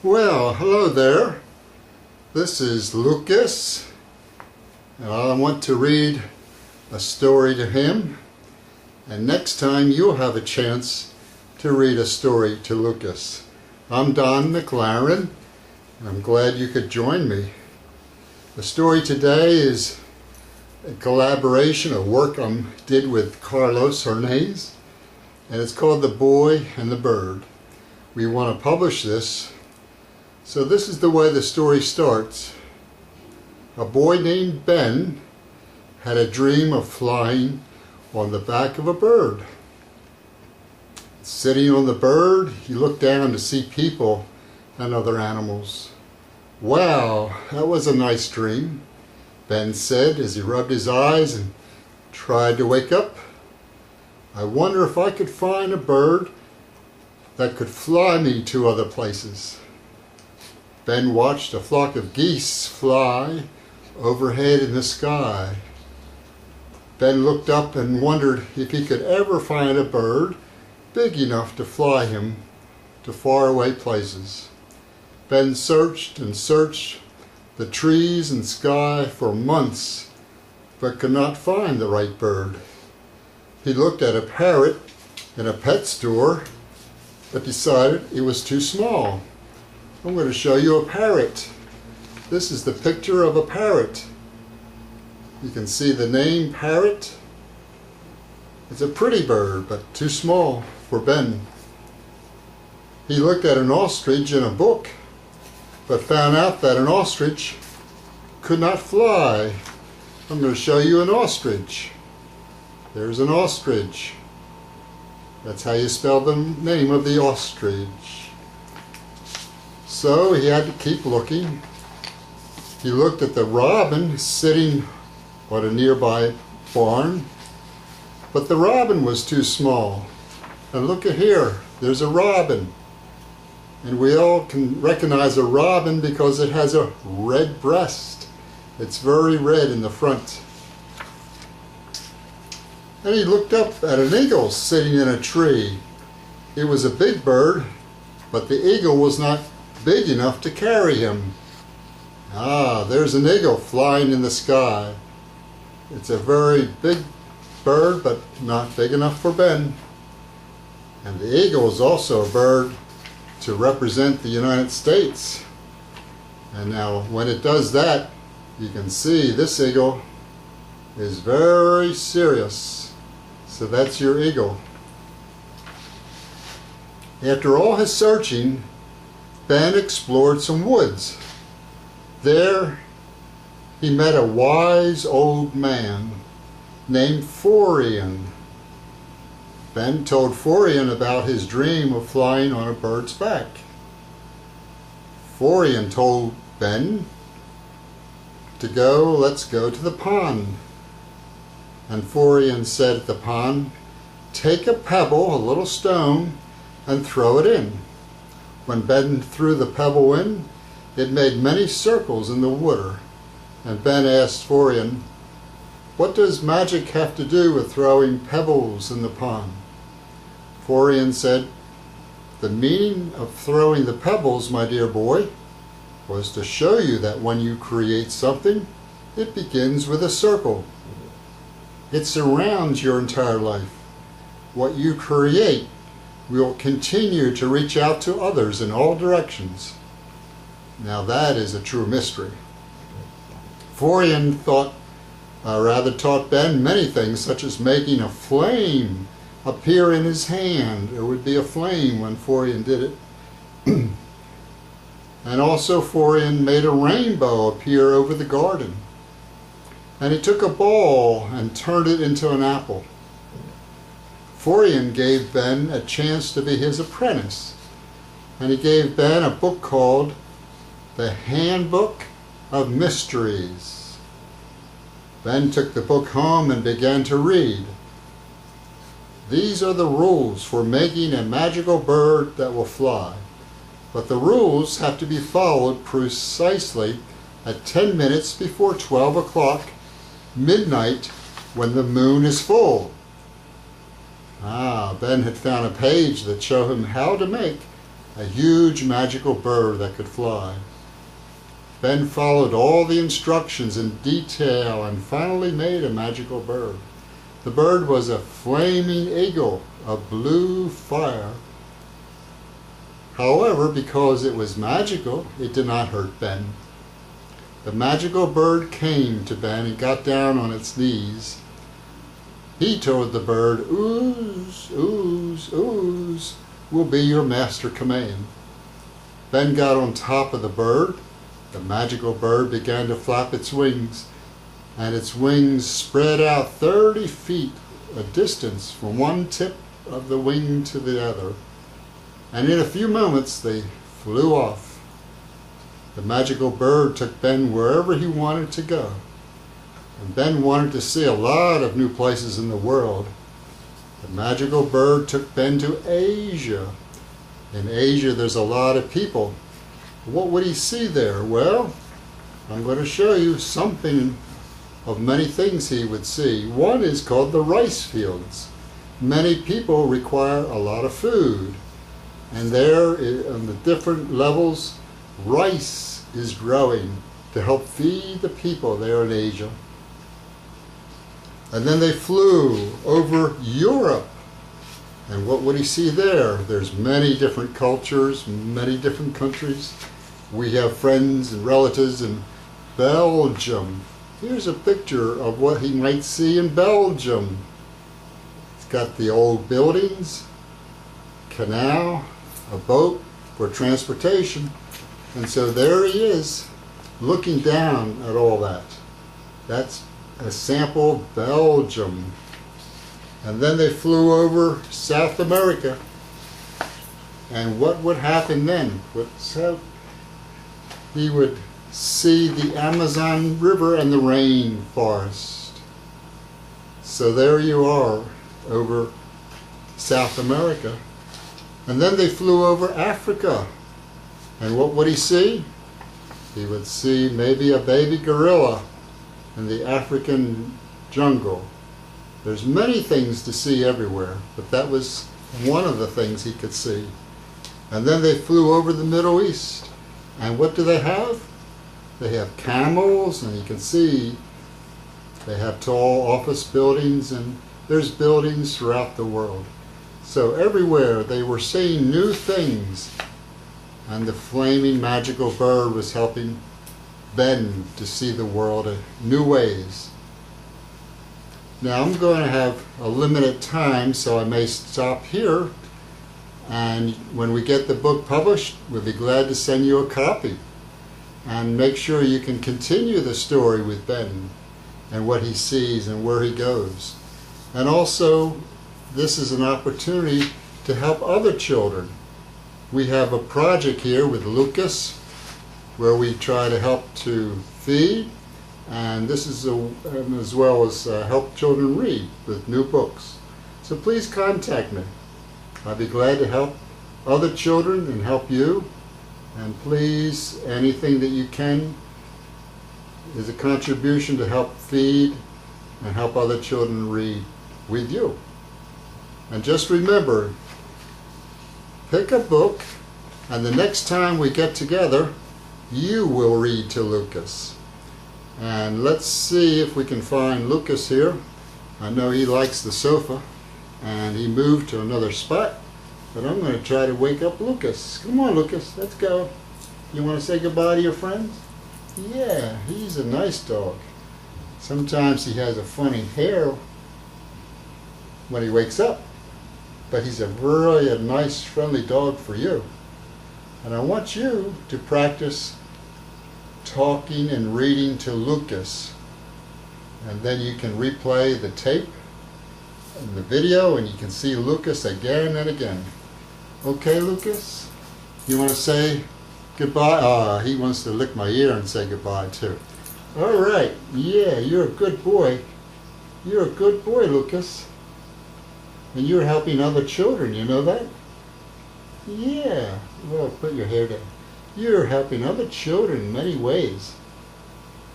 Well, hello there. This is Lukas, and I want to read a story to him. And next time you'll have a chance to read a story to Lukas. I'm MacLaren, and I'm glad you could join me. The story today is a collaboration of work I did with Carlos Hernandez, and it's called The Boy and the Bird. We want to publish this. So this is the way the story starts. A boy named Ben had a dream of flying on the back of a bird. Sitting on the bird, he looked down to see people and other animals. Wow, that was a nice dream, Ben said as he rubbed his eyes and tried to wake up. I wonder if I could find a bird that could fly me to other places. Ben watched a flock of geese fly overhead in the sky. Ben looked up and wondered if he could ever find a bird big enough to fly him to faraway places. Ben searched and searched the trees and sky for months, but could not find the right bird. He looked at a parrot in a pet store, but decided it was too small. I'm going to show you a parrot. This is the picture of a parrot. You can see the name parrot. It's a pretty bird, but too small for Ben. He looked at an ostrich in a book, but found out that an ostrich could not fly. I'm going to show you an ostrich. There's an ostrich. That's how you spell the name of the ostrich. So he had to keep looking. He looked at the robin sitting on a nearby barn, but the robin was too small. And look at here, there's a robin. And we all can recognize a robin because it has a red breast. It's very red in the front. And he looked up at an eagle sitting in a tree. It was a big bird, but the eagle was not big enough to carry him. There's an eagle flying in the sky. It's a very big bird, but not big enough for Ben. And the eagle is also a bird to represent the United States. And now when it does that, you can see this eagle is very serious. So that's your eagle. After all his searching, Ben explored some woods. There he met a wise old man named Florian. Ben told Florian about his dream of flying on a bird's back. Florian told Ben to let's go to the pond. And Florian said at the pond, take a pebble, a little stone, and throw it in. When Ben threw the pebble in, it made many circles in the water. And Ben asked Florian, what does magic have to do with throwing pebbles in the pond? Florian said, the meaning of throwing the pebbles, my dear boy, was to show you that when you create something, it begins with a circle. It surrounds your entire life. What you create will continue to reach out to others in all directions. Now that is a true mystery. Florian taught Ben many things, such as making a flame appear in his hand. There would be a flame when Florian did it. And also Florian made a rainbow appear over the garden. And he took a ball and turned it into an apple. Florian gave Ben a chance to be his apprentice, and he gave Ben a book called The Handbook of Mysteries. Ben took the book home and began to read. These are the rules for making a magical bird that will fly, but the rules have to be followed precisely at 10 minutes before 12 o'clock midnight when the moon is full. Ben had found a page that showed him how to make a huge magical bird that could fly. Ben followed all the instructions in detail and finally made a magical bird. The bird was a flaming eagle of blue fire. However, because it was magical, it did not hurt Ben. The magical bird came to Ben and got down on its knees. He told the bird, "Ooze, ooze, ooze will be your master command." Ben got on top of the bird. The magical bird began to flap its wings, and its wings spread out 30 feet a distance from one tip of the wing to the other. And in a few moments they flew off. The magical bird took Ben wherever he wanted to go. And Ben wanted to see a lot of new places in the world. The magical bird took Ben to Asia. In Asia there's a lot of people. What would he see there? Well, I'm going to show you something of many things he would see. One is called the rice fields. Many people require a lot of food. And there, on the different levels, rice is growing to help feed the people there in Asia. And then they flew over Europe. And what would he see there? There's many different cultures, many different countries. We have friends and relatives in Belgium. Here's a picture of what he might see in Belgium. It's got the old buildings, canal, a boat for transportation. And so there he is, looking down at all that. That's a sample of Belgium. And then they flew over South America. And what would happen then? He would see the Amazon River and the rainforest. So there you are over South America. And then they flew over Africa. And what would he see? He would see maybe a baby gorilla in the African jungle. There's many things to see everywhere, but that was one of the things he could see. And then they flew over the Middle East. And what do they have? They have camels, and you can see they have tall office buildings, and there's buildings throughout the world. So everywhere they were seeing new things, and the flaming magical bird was helping Ben to see the world in new ways. Now I'm going to have a limited time, so I may stop here, and when we get the book published, we'll be glad to send you a copy. And make sure you can continue the story with Ben and what he sees and where he goes. And also, this is an opportunity to help other children. We have a project here with Lukas where we try to help to feed, and this is as well as help children read with new books. So please contact me. I'd be glad to help other children and help you. And please, anything that you can is a contribution to help feed and help other children read with you. And just remember, pick a book, and the next time we get together, you will read to Lukas. And let's see if we can find Lukas here. I know he likes the sofa, and he moved to another spot. But I'm going to try to wake up Lukas. Come on, Lukas, let's go. You want to say goodbye to your friends? Yeah, he's a nice dog. Sometimes he has a funny hair when he wakes up. But he's a really nice, friendly dog for you. And I want you to practice talking and reading to Lukas. And then you can replay the tape and the video, and you can see Lukas again and again. Okay, Lukas? You want to say goodbye? He wants to lick my ear and say goodbye too. All right. Yeah, you're a good boy. You're a good boy, Lukas. And you're helping other children, you know that? Yeah. Well, put your hair down. You're helping other children in many ways.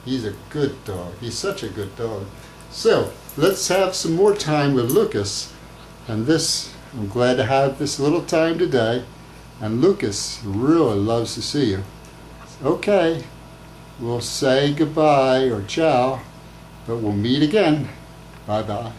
He's a good dog. He's such a good dog. So, let's have some more time with Lukas. And this, I'm glad to have this little time today. And Lukas really loves to see you. Okay, we'll say goodbye or ciao, but we'll meet again. Bye-bye.